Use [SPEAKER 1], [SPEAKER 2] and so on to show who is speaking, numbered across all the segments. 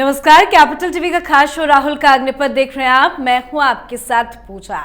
[SPEAKER 1] नमस्कार, capital TV का खास शो राहुल का अग्निपथ देख रहे हैं आप। मैं हूं आपके साथ पूजा।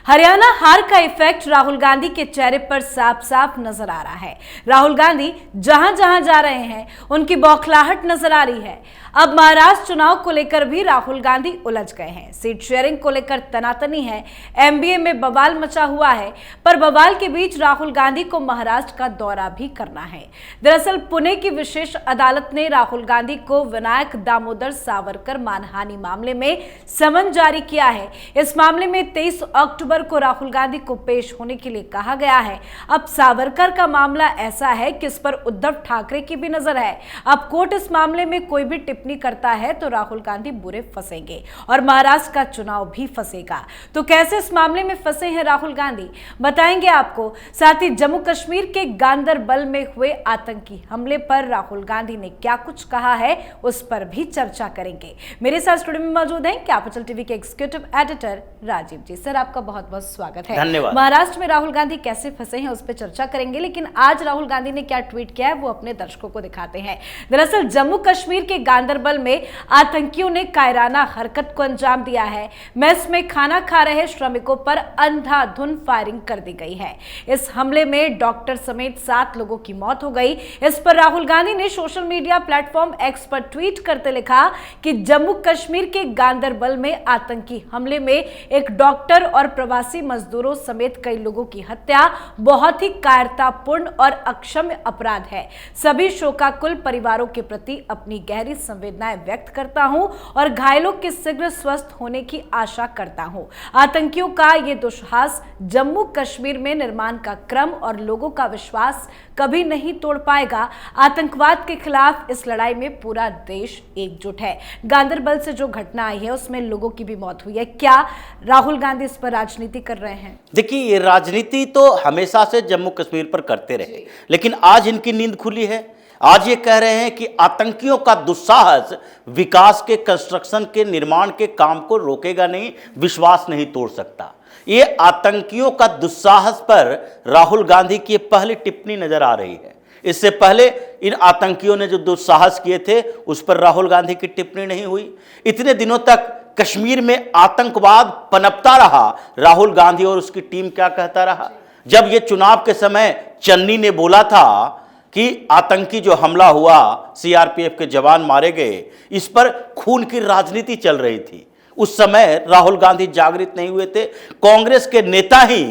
[SPEAKER 1] हरियाणा हार का इफेक्ट राहुल गांधी के चेहरे पर साफ साफ नजर आ रहा है। राहुल गांधी जहां जहां जा रहे हैं उनकी बौखलाहट नजर आ रही है। अब महाराष्ट्र चुनाव को लेकर भी राहुल गांधी उलझ गए हैं। सीट शेयरिंग को लेकर तनातनी है, एमबीए में बवाल मचा हुआ है, पर बवाल के बीच राहुल गांधी को महाराष्ट्र का दौरा भी करना है। दरअसल पुणे की विशेष अदालत ने राहुल गांधी को विनायक दामोदर सावरकर मानहानि मामले में समन जारी किया है। इस मामले में 23 अक्टूबर को राहुल गांधी को पेश होने के लिए कहा गया है। अब सावरकर का मामला ऐसा है कि इस पर उद्धव ठाकरे की भी नजर है। अब कोर्ट इस मामले में कोई भी टिप्पणी करता है तो राहुल गांधी बुरे फंसेंगे और महाराष्ट्र का चुनाव भी फंसेगा। तो कैसे इस मामले में फंसे हैं राहुल गांधी, बताएंगे आपको। साथ ही जम्मू कश्मीर के गांदरबल में हुए आतंकी हमले पर राहुल गांधी ने क्या कुछ कहा है उस पर भी चर्चा करेंगे। मेरे साथ स्टूडियो में मौजूद हैं कैपिटल टीवी के एग्जीक्यूटिव एडिटर राजीव जी। सर, आपका बहुत बहुत स्वागत है।
[SPEAKER 2] धन्यवाद।
[SPEAKER 1] महाराष्ट्र में राहुल गांधी कैसे फंसे हैं उस पर चर्चा करेंगे, लेकिन आज राहुल गांधी ने क्या ट्वीट किया है वो अपने दर्शकों को दिखाते हैं। दरअसल जम्मू कश्मीर के गांदरबल में आतंकियों ने कायराना हरकत को अंजाम दिया है। मेस में खाना खा रहे श्रमिकों पर अंधाधुंध फायरिंग कर दी गई है। इस हमले में डॉक्टर समेत 7 लोगों की मौत हो गई। इस पर राहुल गांधी ने सोशल मीडिया प्लेटफॉर्म एक्स पर ट्वीट करते लिखा कि जम्मू कश्मीर के गांदरबल में आतंकी हमले में एक डॉक्टर और प्रवासी मजदूरों समेत कई लोगों की हत्या बहुत ही कायरतापूर्ण और अक्षम्य अपराध है। सभी शोकाकुल परिवारों के प्रति अपनी गहरी संवेदनाएं व्यक्त करता हूं और घायलों के शीघ्र स्वस्थ होने की आशा करता हूं। आतंकियों का ये दुस्साहस जम्मू कश्मीर में निर्माण का क्रम और लोगों का विश्वास कभी नहीं तोड़ पाएगा। आतंकवाद के खिलाफ इस लड़ाई में पूरा देश एकजुट है। गांदरबल से जो घटना आई है उसमें लोगों की भी मौत हुई है। क्या राहुल गांधी इस पर राजनीति कर रहे हैं?
[SPEAKER 2] देखिए, ये राजनीति तो हमेशा से जम्मू कश्मीर पर करते रहे, लेकिन आज इनकी नींद खुली है। आज ये कह रहे हैं कि आतंकियों का दुस्साहस विकास के, कंस्ट्रक्शन के, निर्माण के काम को रोकेगा नहीं, विश्वास नहीं तोड़ सकता। ये आतंकियों का दुस्साहस पर राहुल गांधी की पहली टिप्पणी नजर आ रही है। इससे पहले इन आतंकियों ने जो दुस्साहस किए थे उस पर राहुल गांधी की टिप्पणी नहीं हुई। इतने दिनों तक कश्मीर में आतंकवाद पनपता रहा, राहुल गांधी और उसकी टीम क्या कहता रहा। जब ये चुनाव के समय चन्नी ने बोला था कि आतंकी जो हमला हुआ, सीआरपीएफ के जवान मारे गए, इस पर खून की राजनीति चल रही थी। उस समय राहुल गांधी जागृत नहीं हुए थे। कांग्रेस के नेता ही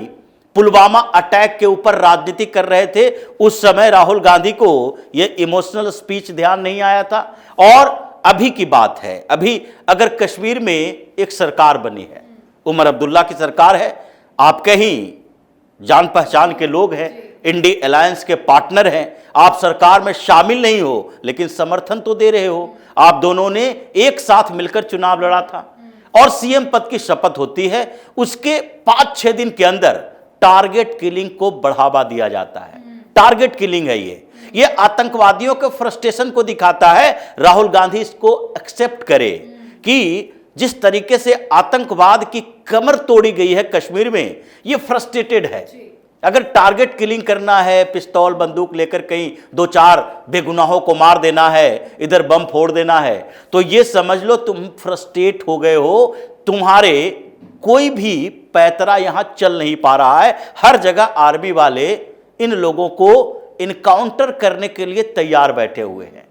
[SPEAKER 2] पुलवामा अटैक के ऊपर राजनीति कर रहे थे। उस समय राहुल गांधी को यह इमोशनल स्पीच ध्यान नहीं आया था। और अभी की बात है, अभी अगर कश्मीर में एक सरकार बनी है, उमर अब्दुल्ला की सरकार है, आपके ही जान पहचान के लोग हैं, इंडी अलायंस के पार्टनर हैं, आप सरकार में शामिल नहीं हो लेकिन समर्थन तो दे रहे हो। आप दोनों ने एक साथ मिलकर चुनाव लड़ा था और सीएम पद की शपथ होती है। उसके 5-6 दिन के अंदर टारगेट किलिंग को बढ़ावा दिया जाता है। टारगेट किलिंग है ये आतंकवादियों के फ्रस्ट्रेशन को दिखाता है। राहुल गांधी इसको एक्सेप्ट करे कि जिस तरीके से आतंकवाद की कमर तोड़ी गई है कश्मीर में, ये फ्रस्ट्रेटेड है। अगर टारगेट किलिंग करना है, पिस्तौल बंदूक लेकर कहीं 2-4 बेगुनाहों को मार देना है, इधर बम फोड़ देना है, तो ये समझ लो तुम फ्रस्ट्रेट हो गए हो। तुम्हारे कोई भी पैतरा यहां चल नहीं पा रहा है। हर जगह आर्मी वाले इन लोगों को इनकाउंटर करने के लिए तैयार बैठे हुए हैं।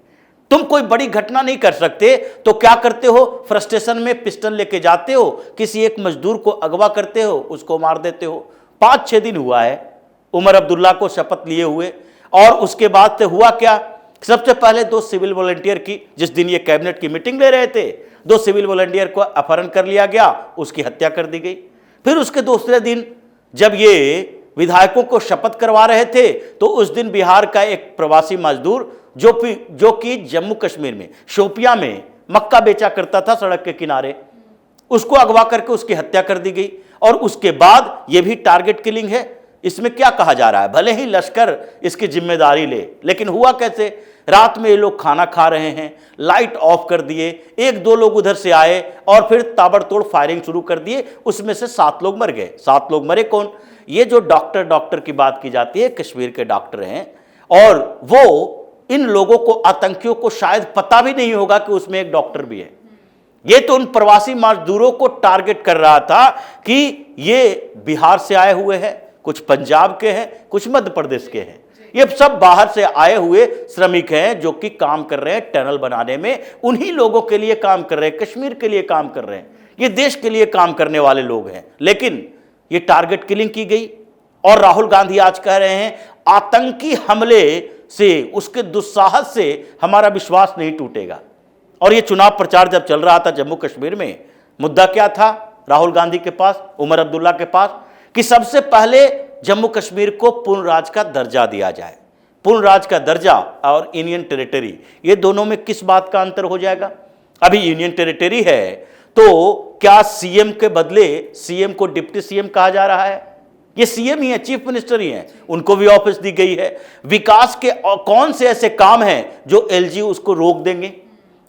[SPEAKER 2] तुम कोई बड़ी घटना नहीं कर सकते तो क्या करते हो? फ्रस्ट्रेशन में पिस्टल लेके जाते हो, किसी एक मजदूर को अगवा करते हो, उसको मार देते हो। 5-6 दिन हुआ है उमर अब्दुल्ला को शपथ लिए हुए, और उसके बाद से हुआ क्या? सबसे पहले 2 सिविल वॉलंटियर की, जिस दिन ये कैबिनेट की मीटिंग ले रहे थे, 2 सिविल वॉलंटियर को अपहरण कर लिया गया, उसकी हत्या कर दी गई। फिर उसके दूसरे दिन जब ये विधायकों को शपथ करवा रहे थे तो उस दिन बिहार का एक प्रवासी मजदूर जो कि जम्मू कश्मीर में शोपियां में मक्का बेचा करता था सड़क के किनारे, उसको अगवा करके उसकी हत्या कर दी गई। और उसके बाद यह भी टारगेट किलिंग है। इसमें क्या कहा जा रहा है? भले ही लश्कर इसकी जिम्मेदारी ले, लेकिन हुआ कैसे? रात में ये लोग खाना खा रहे हैं, लाइट ऑफ कर दिए, 1-2 लोग उधर से आए और फिर ताबड़तोड़ फायरिंग शुरू कर दिए। उसमें से 7 लोग मर गए। 7 लोग मरे कौन? ये जो डॉक्टर की बात की जाती है, कश्मीर के डॉक्टर हैं, और वो इन लोगों को, आतंकियों को शायद पता भी नहीं होगा कि उसमें एक डॉक्टर भी है। ये तो उन प्रवासी मजदूरों को टारगेट कर रहा था कि ये बिहार से आए हुए हैं, कुछ पंजाब के हैं, कुछ मध्य प्रदेश के हैं, ये सब बाहर से आए हुए श्रमिक हैं जो कि काम कर रहे हैं टनल बनाने में। उन्हीं लोगों के लिए काम कर रहे हैं, कश्मीर के लिए काम कर रहे हैं, ये देश के लिए काम करने वाले लोग हैं। लेकिन ये टारगेट किलिंग की गई और राहुल गांधी आज कह रहे हैं आतंकी हमले से, उसके दुस्साहस से हमारा विश्वास नहीं टूटेगा। और ये चुनाव प्रचार जब चल रहा था जम्मू कश्मीर में, मुद्दा क्या था राहुल गांधी के पास, उमर अब्दुल्ला के पास, कि सबसे पहले जम्मू कश्मीर को पूर्ण राज्य का दर्जा दिया जाए। पूर्ण राज्य का दर्जा और यूनियन टेरिटरी, ये दोनों में किस बात का अंतर हो जाएगा? अभी यूनियन टेरिटरी है तो क्या सीएम के बदले सीएम को डिप्टी सीएम कहा जा रहा है? ये सीएम ही है, चीफ मिनिस्टर ही है, उनको भी ऑफिस दी गई है। विकास के कौन से ऐसे काम हैं जो एलजी उसको रोक देंगे?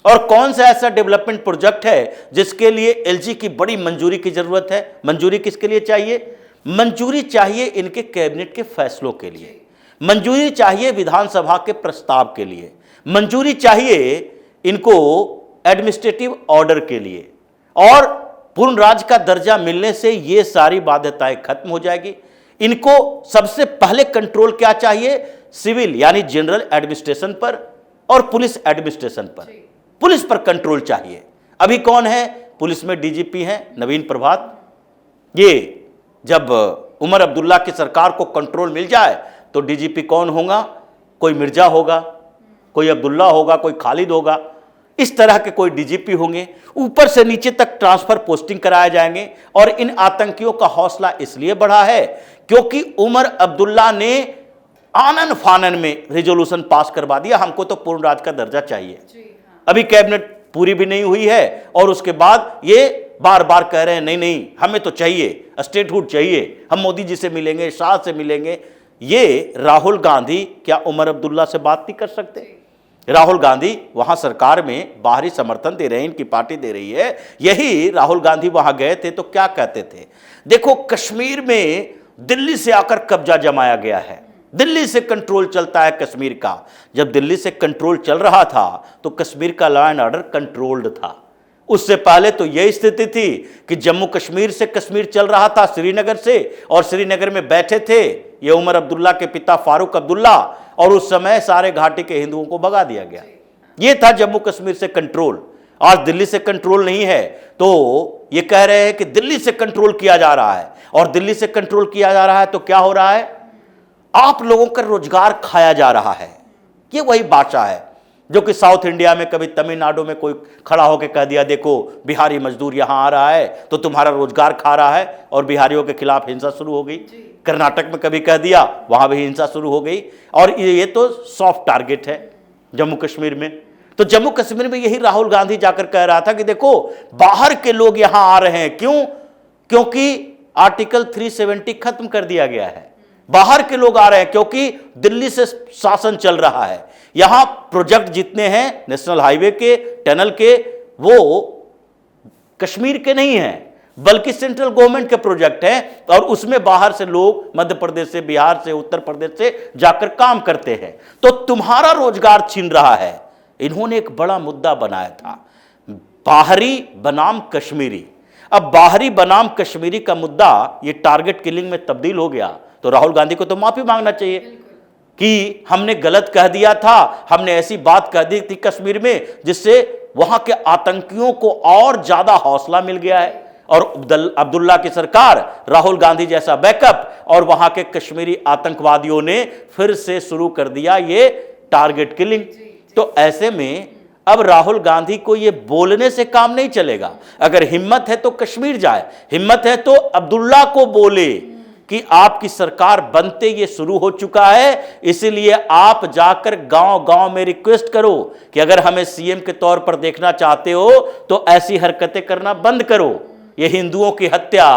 [SPEAKER 2] और कौन सा ऐसा डेवलपमेंट प्रोजेक्ट है जिसके लिए एलजी की बड़ी मंजूरी की जरूरत है? मंजूरी किसके लिए चाहिए? मंजूरी चाहिए इनके कैबिनेट के फैसलों के लिए, मंजूरी चाहिए विधानसभा के प्रस्ताव के लिए, मंजूरी चाहिए इनको एडमिनिस्ट्रेटिव ऑर्डर के लिए। और पूर्ण राज्य का दर्जा मिलने से ये सारी बाध्यताएं खत्म हो जाएगी। इनको सबसे पहले कंट्रोल क्या चाहिए? सिविल यानी जनरल एडमिनिस्ट्रेशन पर और पुलिस एडमिनिस्ट्रेशन पर, पुलिस पर कंट्रोल चाहिए। अभी कौन है पुलिस में? डीजीपी हैं नवीन प्रभात। ये जब उमर अब्दुल्ला की सरकार को कंट्रोल मिल जाए तो डीजीपी कौन होगा? कोई मिर्जा होगा, कोई अब्दुल्ला होगा, कोई खालिद होगा, इस तरह के कोई डीजीपी होंगे। ऊपर से नीचे तक ट्रांसफर पोस्टिंग कराए जाएंगे। और इन आतंकियों का हौसला इसलिए बढ़ा है क्योंकि उमर अब्दुल्ला ने आनन फानन में रेजोल्यूशन पास करवा दिया, हमको तो पूर्ण राज्य का दर्जा चाहिए। अभी कैबिनेट पूरी भी नहीं हुई है और उसके बाद ये बार बार कह रहे हैं नहीं नहीं हमें तो चाहिए, स्टेटहुड चाहिए, हम मोदी जी से मिलेंगे, शाह से मिलेंगे। ये राहुल गांधी क्या उमर अब्दुल्ला से बात नहीं कर सकते? राहुल गांधी वहां सरकार में बाहरी समर्थन दे रहे हैं, इनकी पार्टी दे रही है। यही राहुल गांधी वहां गए थे तो क्या कहते थे? देखो कश्मीर में दिल्ली से आकर कब्जा जमाया गया है, दिल्ली से कंट्रोल चलता है कश्मीर का। जब दिल्ली से कंट्रोल चल रहा था तो कश्मीर का लॉ एंड ऑर्डर कंट्रोल्ड था। उससे पहले तो यह स्थिति थी कि जम्मू कश्मीर से कश्मीर चल रहा था श्रीनगर से, और श्रीनगर में बैठे थे ये उमर अब्दुल्ला के पिता फारूक अब्दुल्ला, और उस समय सारे घाटी के हिंदुओं को भगा दिया गया। यह था जम्मू कश्मीर से कंट्रोल। आज दिल्ली से कंट्रोल नहीं है तो ये कह रहे हैं कि दिल्ली से कंट्रोल किया जा रहा है, और दिल्ली से कंट्रोल किया जा रहा है तो क्या हो रहा है? आप लोगों का रोजगार खाया जा रहा है। ये वही भाषा है जो कि साउथ इंडिया में कभी तमिलनाडु में कोई खड़ा होकर कह दिया देखो बिहारी मजदूर यहां आ रहा है तो तुम्हारा रोजगार खा रहा है, और बिहारियों के खिलाफ हिंसा शुरू हो गई। कर्नाटक में कभी कह दिया, वहां भी हिंसा शुरू हो गई। और ये तो सॉफ्ट टारगेट है जम्मू कश्मीर में। तो जम्मू कश्मीर में यही राहुल गांधी जाकर कह रहा था कि देखो बाहर के लोग यहां आ रहे हैं, क्यों? क्योंकि आर्टिकल 370 खत्म कर दिया गया है। बाहर के लोग आ रहे हैं क्योंकि दिल्ली से शासन चल रहा है। यहां प्रोजेक्ट जितने हैं नेशनल हाईवे के, टनल के, वो कश्मीर के नहीं हैं बल्कि सेंट्रल गवर्नमेंट के प्रोजेक्ट हैं, और उसमें बाहर से लोग मध्य प्रदेश से, बिहार से, उत्तर प्रदेश से जाकर काम करते हैं। तो तुम्हारा रोजगार छीन रहा है। इन्होंने एक बड़ा मुद्दा बनाया था, बाहरी बनाम कश्मीरी। अब बाहरी बनाम कश्मीरी का मुद्दा ये टारगेट किलिंग में तब्दील हो गया तो राहुल गांधी को तो माफी मांगना चाहिए कि हमने गलत कह दिया था, हमने ऐसी बात कह दी थी कश्मीर में जिससे वहां के आतंकियों को और ज्यादा हौसला मिल गया है। और अब्दुल्ला की सरकार, राहुल गांधी जैसा बैकअप, और वहां के कश्मीरी आतंकवादियों ने फिर से शुरू कर दिया ये टारगेट किलिंग। तो ऐसे में अब राहुल गांधी को ये बोलने से काम नहीं चलेगा। अगर हिम्मत है तो कश्मीर जाए, हिम्मत है तो अब्दुल्ला को बोले कि आपकी सरकार बनते ये शुरू हो चुका है, इसलिए आप जाकर गांव-गांव में रिक्वेस्ट करो कि अगर हमें सीएम के तौर पर देखना चाहते हो तो ऐसी हरकतें करना बंद करो। ये हिंदुओं की हत्या,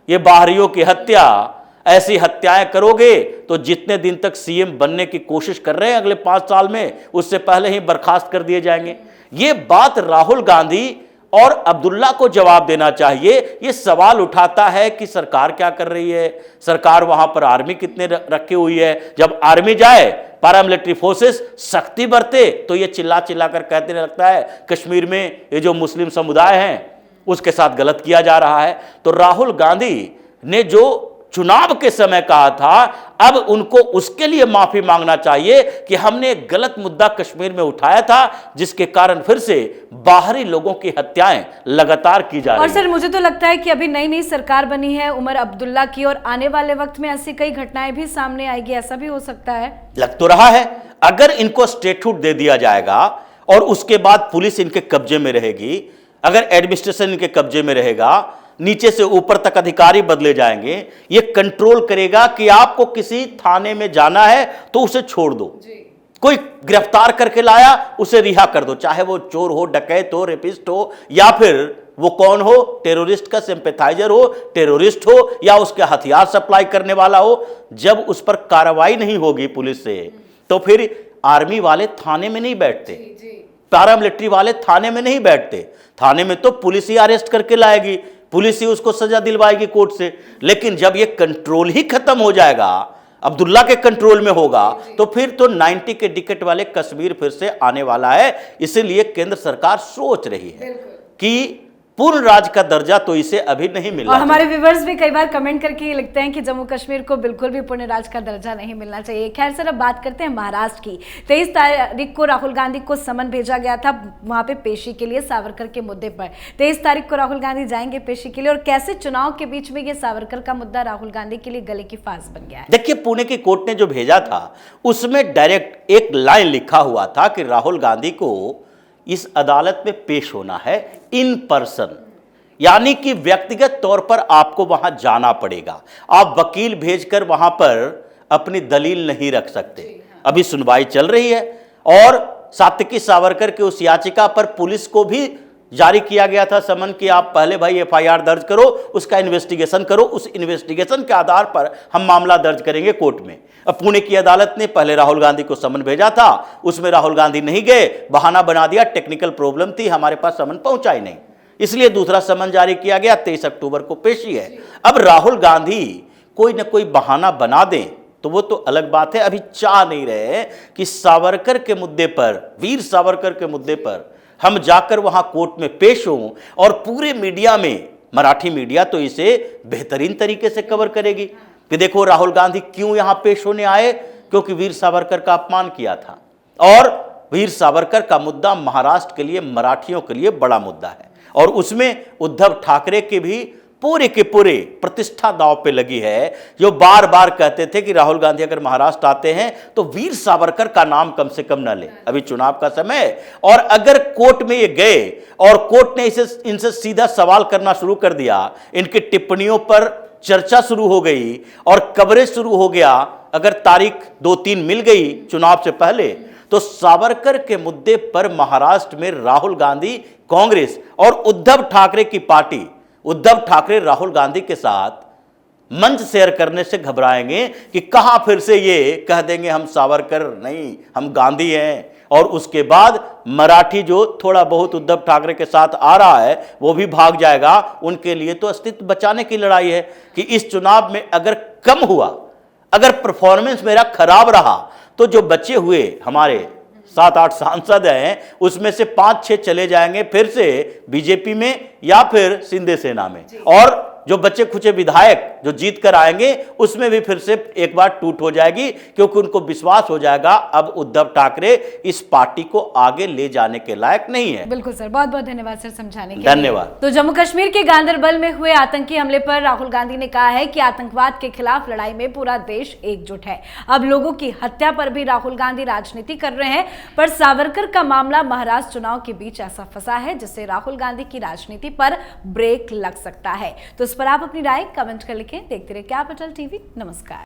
[SPEAKER 2] ये बाहरियों की हत्या, ऐसी हत्याएं करोगे तो जितने दिन तक सीएम बनने की कोशिश कर रहे हैं अगले 5 साल में, उससे पहले ही बर्खास्त कर दिए जाएंगे। ये बात राहुल गांधी और अब्दुल्ला को जवाब देना चाहिए। ये सवाल उठाता है कि सरकार क्या कर रही है, सरकार वहां पर आर्मी कितने रखी हुई है। जब आर्मी जाए, पैरामिलिट्री फोर्सेस सख्ती बरते, तो ये चिल्ला चिल्ला कर कहते लगता है कश्मीर में ये जो मुस्लिम समुदाय हैं उसके साथ गलत किया जा रहा है। तो राहुल गांधी ने जो चुनाव के समय कहा था, अब उनको उसके लिए माफी मांगना चाहिए कि हमने एक गलत मुद्दा कश्मीर में उठाया था, जिसके कारण फिर से बाहरी लोगों की हत्याएं लगातार की जा रही हैं।
[SPEAKER 1] और सर, मुझे तो लगता है कि अभी नई नई सरकार बनी है उमर अब्दुल्ला की, और आने वाले वक्त में ऐसी कई घटनाएं भी सामने आएगी, ऐसा भी हो सकता है।
[SPEAKER 2] लग तो रहा है, अगर इनको स्टेटहुड दे दिया जाएगा और उसके बाद पुलिस इनके कब्जे में रहेगी, अगर एडमिनिस्ट्रेशन इनके कब्जे में रहेगा, नीचे से ऊपर तक अधिकारी बदले जाएंगे, ये कंट्रोल करेगा कि आपको किसी थाने में जाना है तो उसे छोड़ दो, कोई गिरफ्तार करके लाया उसे रिहा कर दो, चाहे वो चोर हो, डकैत हो, रेपिस्ट हो, या फिर वो कौन हो, टेररिस्ट का सिंपैथाइजर हो, टेररिस्ट हो, या उसके हथियार सप्लाई करने वाला हो। जब उस पर कार्रवाई नहीं होगी पुलिस से, तो फिर आर्मी वाले थाने में नहीं बैठते, पैरामिलिट्री वाले थाने में नहीं बैठते। थाने में तो पुलिस ही अरेस्ट करके लाएगी, पुलिस ही उसको सजा दिलवाएगी कोर्ट से। लेकिन जब ये कंट्रोल ही खत्म हो जाएगा, अब्दुल्ला के कंट्रोल में होगा, तो फिर तो 90 के टिकट वाले कश्मीर फिर से आने वाला है। इसीलिए केंद्र सरकार सोच रही है कि पूर्ण राज्य का दर्जा तो इसे अभी नहीं मिला।
[SPEAKER 1] और हमारे व्यूवर्स भी कई बार कमेंट करके ये लिखते हैं कि जम्मू कश्मीर को बिल्कुल भी पूर्ण राज्य का दर्जा नहीं मिलना चाहिए। खैर सर, अब बात करते हैं महाराष्ट्र की। 23 तारीख को राहुल गांधी को समन भेजा गया था वहां पे पेशी के लिए सावरकर के मुद्दे पर। 23 तारीख को राहुल गांधी जाएंगे पेशी के लिए, और कैसे चुनाव के बीच में ये सावरकर का मुद्दा राहुल गांधी के लिए गले की फांस बन गया है।
[SPEAKER 2] देखिए, पुणे की कोर्ट ने जो भेजा था उसमें डायरेक्ट एक लाइन लिखा हुआ था कि राहुल गांधी को इस अदालत में पेश होना है इन पर्सन, यानी कि व्यक्तिगत तौर पर आपको वहां जाना पड़ेगा। आप वकील भेजकर वहां पर अपनी दलील नहीं रख सकते। अभी सुनवाई चल रही है, और सात्विकी सावरकर की उस याचिका पर पुलिस को भी जारी किया गया था समन कि आप पहले भाई एफआईआर दर्ज करो, उसका इन्वेस्टिगेशन करो, उस इन्वेस्टिगेशन के आधार पर हम मामला दर्ज करेंगे कोर्ट में। अब पुणे की अदालत ने पहले राहुल गांधी को समन भेजा था, उसमें राहुल गांधी नहीं गए, बहाना बना दिया टेक्निकल प्रॉब्लम थी, हमारे पास समन पहुंचा ही नहीं, इसलिए दूसरा समन जारी किया गया। 23 अक्टूबर को पेशी है। अब राहुल गांधी कोई ना कोई बहाना बना दें तो वो तो अलग बात है। अभी चाह नहीं रहे कि सावरकर के मुद्दे पर, वीर सावरकर के मुद्दे पर हम जाकर वहां कोर्ट में पेश हों, और पूरे मीडिया में, मराठी मीडिया तो इसे बेहतरीन तरीके से कवर करेगी कि देखो राहुल गांधी क्यों यहां पेश होने आए, क्योंकि वीर सावरकर का अपमान किया था। और वीर सावरकर का मुद्दा महाराष्ट्र के लिए, मराठियों के लिए बड़ा मुद्दा है, और उसमें उद्धव ठाकरे के भी पूरे के पूरे प्रतिष्ठा दांव पे लगी है, जो बार बार कहते थे कि राहुल गांधी अगर महाराष्ट्र आते हैं तो वीर सावरकर का नाम कम से कम न ले, अभी चुनाव का समय। और अगर कोर्ट में ये गए और कोर्ट ने इनसे सीधा सवाल करना शुरू कर दिया, इनकी टिप्पणियों पर चर्चा शुरू हो गई और कवरेज शुरू हो गया, अगर तारीख 2-3 मिल गई चुनाव से पहले, तो सावरकर के मुद्दे पर महाराष्ट्र में राहुल गांधी, कांग्रेस और उद्धव ठाकरे की पार्टी, उद्धव ठाकरे राहुल गांधी के साथ मंच शेयर करने से घबराएंगे कि कहां फिर से ये कह देंगे हम सावरकर नहीं, हम गांधी हैं। और उसके बाद मराठी जो थोड़ा बहुत उद्धव ठाकरे के साथ आ रहा है वो भी भाग जाएगा। उनके लिए तो अस्तित्व बचाने की लड़ाई है कि इस चुनाव में अगर कम हुआ, अगर परफॉर्मेंस मेरा खराब रहा, तो जो बचे हुए हमारे 7-8 सांसद हैं उसमें से 5-6 चले जाएंगे फिर से बीजेपी में या फिर शिंदे सेना में, और जो बच्चे खुचे विधायक जो जीत कर आएंगे उसमें भी फिर से एक बार टूट हो जाएगी, क्योंकि उनको विश्वास हो जाएगा अब उद्धव ठाकरे इस पार्टी को आगे ले जाने के लायक नहीं है।
[SPEAKER 1] बिल्कुल सर, बहुत बहुत धन्यवाद सर समझाने के लिए।
[SPEAKER 2] धन्यवाद।
[SPEAKER 1] तो जम्मू कश्मीर के गांदरबल में हुए आतंकी हमले पर राहुल गांधी ने कहा है कि आतंकवाद के खिलाफ लड़ाई में पूरा देश एकजुट है। अब लोगों की हत्या पर भी राहुल गांधी राजनीति कर रहे हैं, पर सावरकर का मामला महाराष्ट्र चुनाव के बीच ऐसा फंसा है जिससे राहुल गांधी की राजनीति पर ब्रेक लग सकता है। तो इस पर आप अपनी राय कमेंट कर लिखें। देखते रहिए कैपिटल टीवी। नमस्कार।